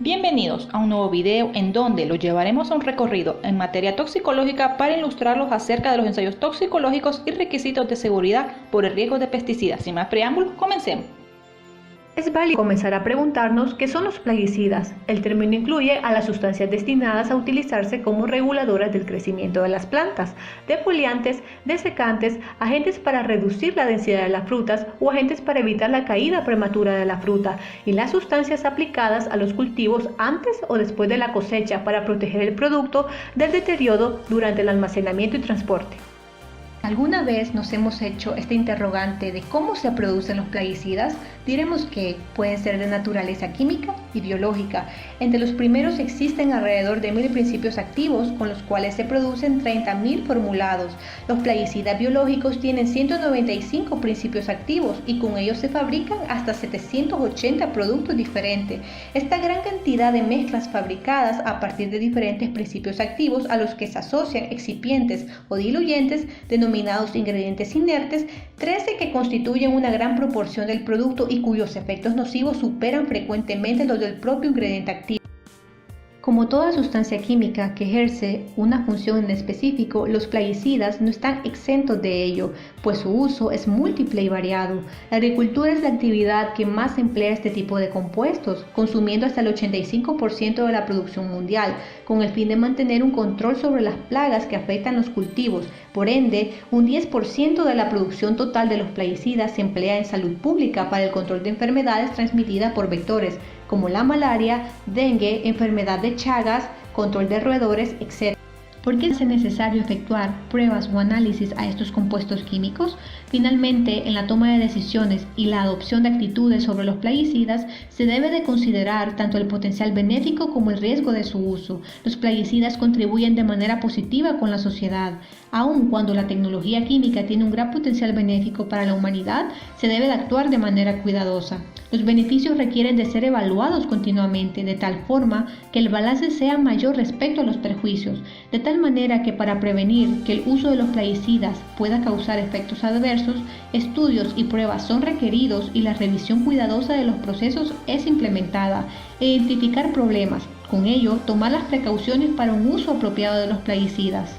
Bienvenidos a un nuevo video en donde los llevaremos a un recorrido en materia toxicológica para ilustrarlos acerca de los ensayos toxicológicos y requisitos de seguridad por el riesgo de pesticidas. Sin más preámbulos, comencemos. Es válido comenzar a preguntarnos qué son los plaguicidas. El término incluye a las sustancias destinadas a utilizarse como reguladoras del crecimiento de las plantas, defoliantes, desecantes, agentes para reducir la densidad de las frutas o agentes para evitar la caída prematura de la fruta, y las sustancias aplicadas a los cultivos antes o después de la cosecha para proteger el producto del deterioro durante el almacenamiento y transporte. ¿Alguna vez nos hemos hecho este interrogante de cómo se producen los plaguicidas? Diremos que pueden ser de naturaleza química y biológica. Entre los primeros existen alrededor de 1000 principios activos, con los cuales se producen 30.000 formulados. Los plaguicidas biológicos tienen 195 principios activos y con ellos se fabrican hasta 780 productos diferentes. Esta gran cantidad de mezclas fabricadas a partir de diferentes principios activos a los que se asocian excipientes o diluyentes denominados ingredientes inertes, 13 que constituyen una gran proporción del producto y cuyos efectos nocivos superan frecuentemente los del propio ingrediente activo. Como toda sustancia química que ejerce una función en específico, los plaguicidas no están exentos de ello, pues su uso es múltiple y variado. La agricultura es la actividad que más emplea este tipo de compuestos, consumiendo hasta el 85% de la producción mundial, con el fin de mantener un control sobre las plagas que afectan los cultivos. Por ende, un 10% de la producción total de los plaguicidas se emplea en salud pública para el control de enfermedades transmitidas por vectores, como la malaria, dengue, enfermedad de Chagas, control de roedores, etc. ¿Por qué es necesario efectuar pruebas o análisis a estos compuestos químicos? Finalmente, en la toma de decisiones y la adopción de actitudes sobre los plaguicidas, se debe de considerar tanto el potencial benéfico como el riesgo de su uso. Los plaguicidas contribuyen de manera positiva con la sociedad. Aun cuando la tecnología química tiene un gran potencial benéfico para la humanidad, se debe de actuar de manera cuidadosa. Los beneficios requieren de ser evaluados continuamente, de tal forma que el balance sea mayor respecto a los perjuicios, de tal manera que para prevenir que el uso de los plaguicidas pueda causar efectos adversos, estudios y pruebas son requeridos y la revisión cuidadosa de los procesos es implementada. Identificar problemas, con ello tomar las precauciones para un uso apropiado de los plaguicidas.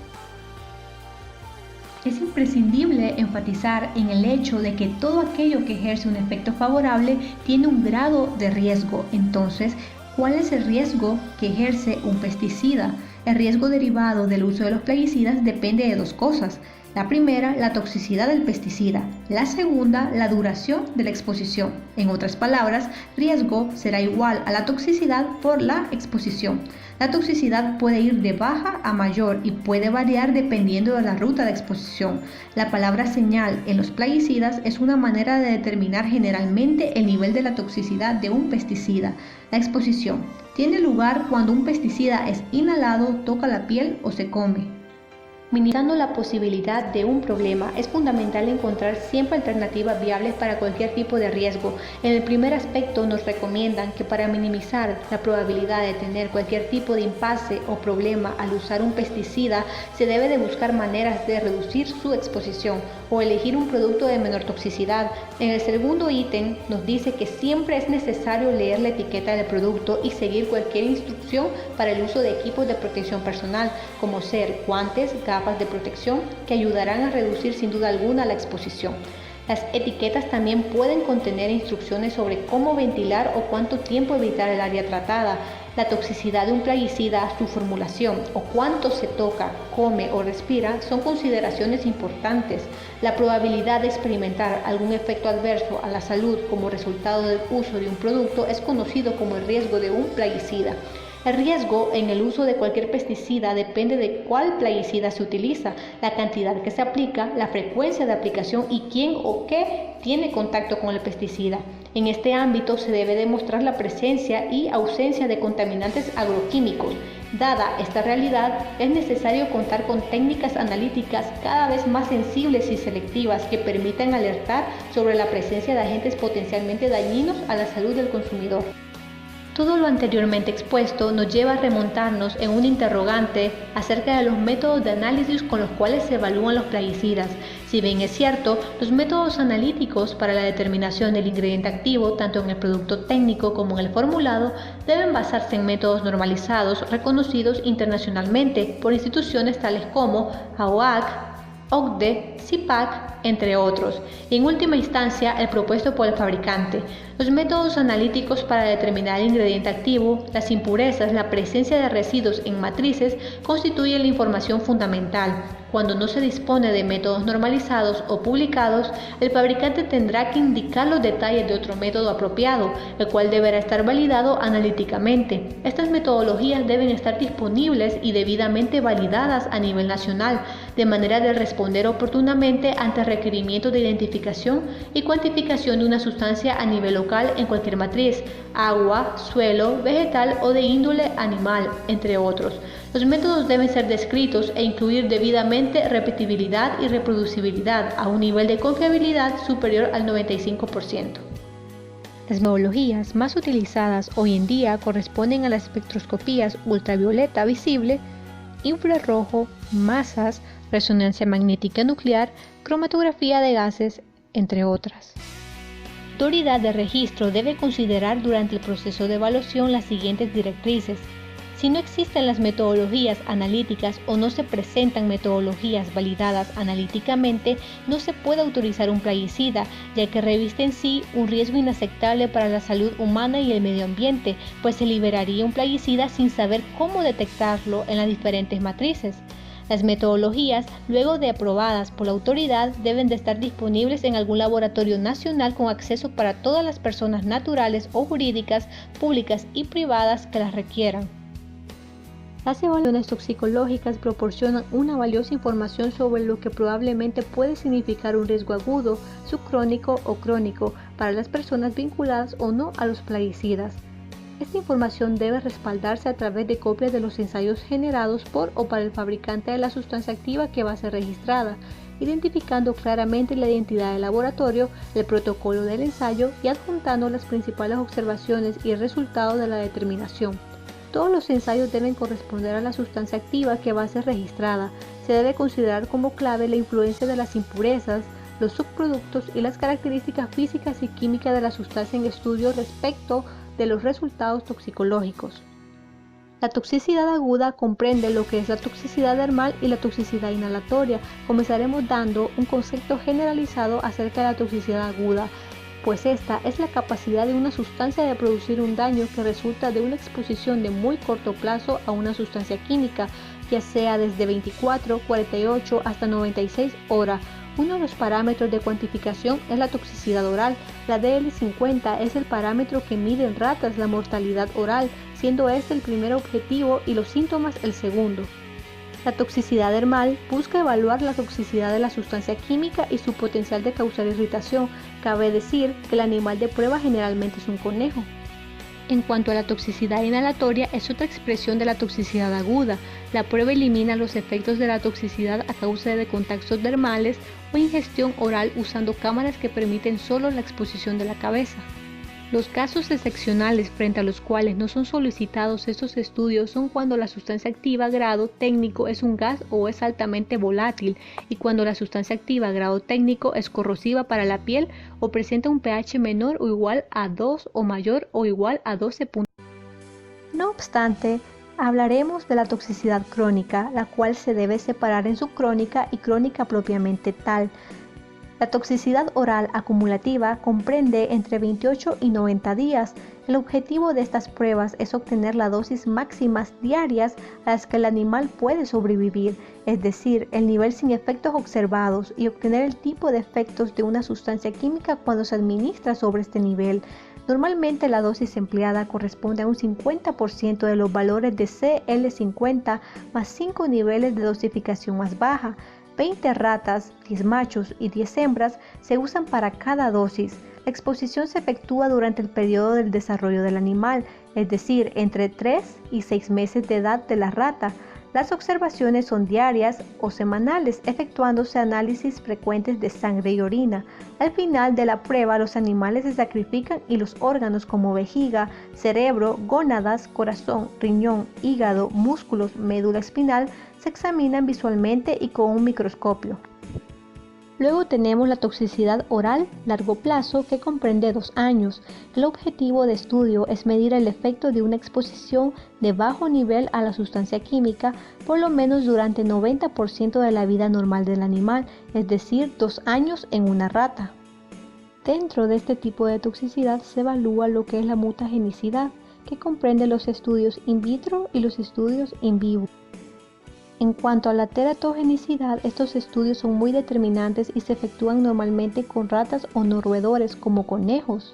Es imprescindible enfatizar en el hecho de que todo aquello que ejerce un efecto favorable tiene un grado de riesgo. Entonces, ¿cuál es el riesgo que ejerce un pesticida? El riesgo derivado del uso de los plaguicidas depende de dos cosas. La primera, la toxicidad del pesticida. La segunda, la duración de la exposición. En otras palabras, riesgo será igual a la toxicidad por la exposición. La toxicidad puede ir de baja a mayor y puede variar dependiendo de la ruta de exposición. La palabra señal en los plaguicidas es una manera de determinar generalmente el nivel de la toxicidad de un pesticida. La exposición tiene lugar cuando un pesticida es inhalado, toca la piel o se come. Minimizando la posibilidad de un problema, es fundamental encontrar siempre alternativas viables para cualquier tipo de riesgo. En el primer aspecto nos recomiendan que para minimizar la probabilidad de tener cualquier tipo de impasse o problema al usar un pesticida, se debe de buscar maneras de reducir su exposición o elegir un producto de menor toxicidad. En el segundo ítem nos dice que siempre es necesario leer la etiqueta del producto y seguir cualquier instrucción para el uso de equipos de protección personal, como ser guantes, gafas de protección que ayudarán a reducir sin duda alguna la exposición. Las etiquetas también pueden contener instrucciones sobre cómo ventilar o cuánto tiempo evitar el área tratada. La toxicidad de un plaguicida, su formulación o cuánto se toca, come o respira son consideraciones importantes. La probabilidad de experimentar algún efecto adverso a la salud como resultado del uso de un producto es conocido como el riesgo de un plaguicida. El riesgo en el uso de cualquier pesticida depende de cuál plaguicida se utiliza, la cantidad que se aplica, la frecuencia de aplicación y quién o qué tiene contacto con el pesticida. En este ámbito se debe demostrar la presencia y ausencia de contaminantes agroquímicos. Dada esta realidad, es necesario contar con técnicas analíticas cada vez más sensibles y selectivas que permitan alertar sobre la presencia de agentes potencialmente dañinos a la salud del consumidor. Todo lo anteriormente expuesto nos lleva a remontarnos en un interrogante acerca de los métodos de análisis con los cuales se evalúan los plaguicidas. Si bien es cierto, los métodos analíticos para la determinación del ingrediente activo, tanto en el producto técnico como en el formulado, deben basarse en métodos normalizados reconocidos internacionalmente por instituciones tales como AOAC, OCDE, CIPAC, entre otros, y en última instancia el propuesto por el fabricante. Los métodos analíticos para determinar el ingrediente activo, las impurezas, la presencia de residuos en matrices constituyen la información fundamental. Cuando no se dispone de métodos normalizados o publicados, el fabricante tendrá que indicar los detalles de otro método apropiado, el cual deberá estar validado analíticamente. Estas metodologías deben estar disponibles y debidamente validadas a nivel nacional, de manera de responder oportunamente ante requerimientos de identificación y cuantificación de una sustancia a nivel local en cualquier matriz, agua, suelo, vegetal o de índole animal, entre otros. Los métodos deben ser descritos e incluir debidamente repetibilidad y reproducibilidad a un nivel de confiabilidad superior al 95%. Las metodologías más utilizadas hoy en día corresponden a las espectroscopías ultravioleta visible, infrarrojo, masas, resonancia magnética nuclear, cromatografía de gases, entre otras. La autoridad de registro debe considerar durante el proceso de evaluación las siguientes directrices. Si no existen las metodologías analíticas o no se presentan metodologías validadas analíticamente, no se puede autorizar un plaguicida, ya que reviste en sí un riesgo inaceptable para la salud humana y el medio ambiente, pues se liberaría un plaguicida sin saber cómo detectarlo en las diferentes matrices. Las metodologías, luego de aprobadas por la autoridad, deben de estar disponibles en algún laboratorio nacional con acceso para todas las personas naturales o jurídicas, públicas y privadas que las requieran. Las evaluaciones toxicológicas proporcionan una valiosa información sobre lo que probablemente puede significar un riesgo agudo, subcrónico o crónico para las personas vinculadas o no a los plaguicidas. Esta información debe respaldarse a través de copias de los ensayos generados por o para el fabricante de la sustancia activa que va a ser registrada, identificando claramente la identidad del laboratorio, el protocolo del ensayo y adjuntando las principales observaciones y el resultado de la determinación. Todos los ensayos deben corresponder a la sustancia activa que va a ser registrada. Se debe considerar como clave la influencia de las impurezas, los subproductos y las características físicas y químicas de la sustancia en estudio respecto de los resultados toxicológicos. La toxicidad aguda comprende lo que es la toxicidad dermal y la toxicidad inhalatoria. Comenzaremos dando un concepto generalizado acerca de la toxicidad aguda, pues esta es la capacidad de una sustancia de producir un daño que resulta de una exposición de muy corto plazo a una sustancia química, ya sea desde 24, 48 hasta 96 horas. Uno de los parámetros de cuantificación es la toxicidad oral. La DL50 es el parámetro que mide en ratas la mortalidad oral, siendo este el primer objetivo y los síntomas el segundo. La toxicidad dermal busca evaluar la toxicidad de la sustancia química y su potencial de causar irritación. Cabe decir que el animal de prueba generalmente es un conejo. En cuanto a la toxicidad inhalatoria, es otra expresión de la toxicidad aguda. La prueba elimina los efectos de la toxicidad a causa de contactos dermales o ingestión oral usando cámaras que permiten solo la exposición de la cabeza. Los casos excepcionales frente a los cuales no son solicitados estos estudios son cuando la sustancia activa grado técnico es un gas o es altamente volátil y cuando la sustancia activa grado técnico es corrosiva para la piel o presenta un pH menor o igual a 2 o mayor o igual a 12 puntos. No obstante, hablaremos de la toxicidad crónica, la cual se debe separar en subcrónica y crónica propiamente tal. La toxicidad oral acumulativa comprende entre 28 y 90 días. El objetivo de estas pruebas es obtener las dosis máximas diarias a las que el animal puede sobrevivir, es decir, el nivel sin efectos observados, y obtener el tipo de efectos de una sustancia química cuando se administra sobre este nivel. Normalmente la dosis empleada corresponde a un 50% de los valores de CL50 más 5 niveles de dosificación más baja. 20 ratas, 10 machos y 10 hembras se usan para cada dosis. La exposición se efectúa durante el periodo del desarrollo del animal, es decir, entre 3 y 6 meses de edad de la rata. Las observaciones son diarias o semanales, efectuándose análisis frecuentes de sangre y orina. Al final de la prueba, los animales se sacrifican y los órganos como vejiga, cerebro, gónadas, corazón, riñón, hígado, músculos, médula espinal se examinan visualmente y con un microscopio. Luego tenemos la toxicidad oral largo plazo, que comprende 2 años. El objetivo de estudio es medir el efecto de una exposición de bajo nivel a la sustancia química por lo menos durante 90% de la vida normal del animal, es decir, 2 años en una rata. Dentro de este tipo de toxicidad se evalúa lo que es la mutagenicidad, que comprende los estudios in vitro y los estudios in vivo. En cuanto a la teratogenicidad, estos estudios son muy determinantes y se efectúan normalmente con ratas o no roedores como conejos.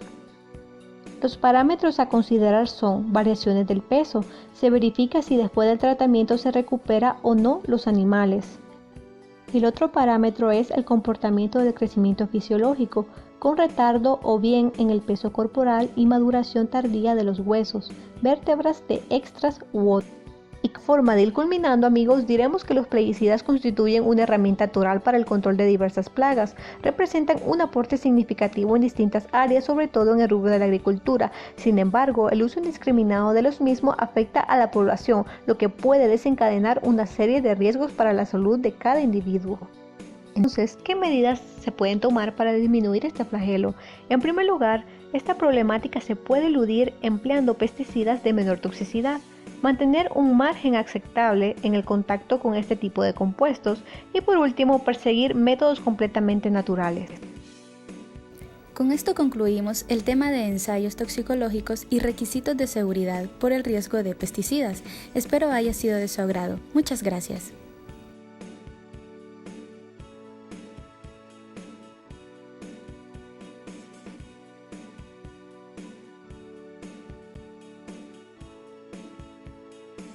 Los parámetros a considerar son variaciones del peso, se verifica si después del tratamiento se recupera o no los animales. El otro parámetro es el comportamiento del crecimiento fisiológico, con retardo o bien en el peso corporal y maduración tardía de los huesos, vértebras de extras u otros. Y forma de ir culminando, amigos, diremos que los plaguicidas constituyen una herramienta natural para el control de diversas plagas, representan un aporte significativo en distintas áreas, sobre todo en el rubro de la agricultura. Sin embargo, el uso indiscriminado de los mismos afecta a la población, lo que puede desencadenar una serie de riesgos para la salud de cada individuo. Entonces, ¿qué medidas se pueden tomar para disminuir este flagelo? En primer lugar, esta problemática se puede eludir empleando pesticidas de menor toxicidad, mantener un margen aceptable en el contacto con este tipo de compuestos y, por último, perseguir métodos completamente naturales. Con esto concluimos el tema de ensayos toxicológicos y requisitos de seguridad por el riesgo de pesticidas. Espero haya sido de su agrado. Muchas gracias.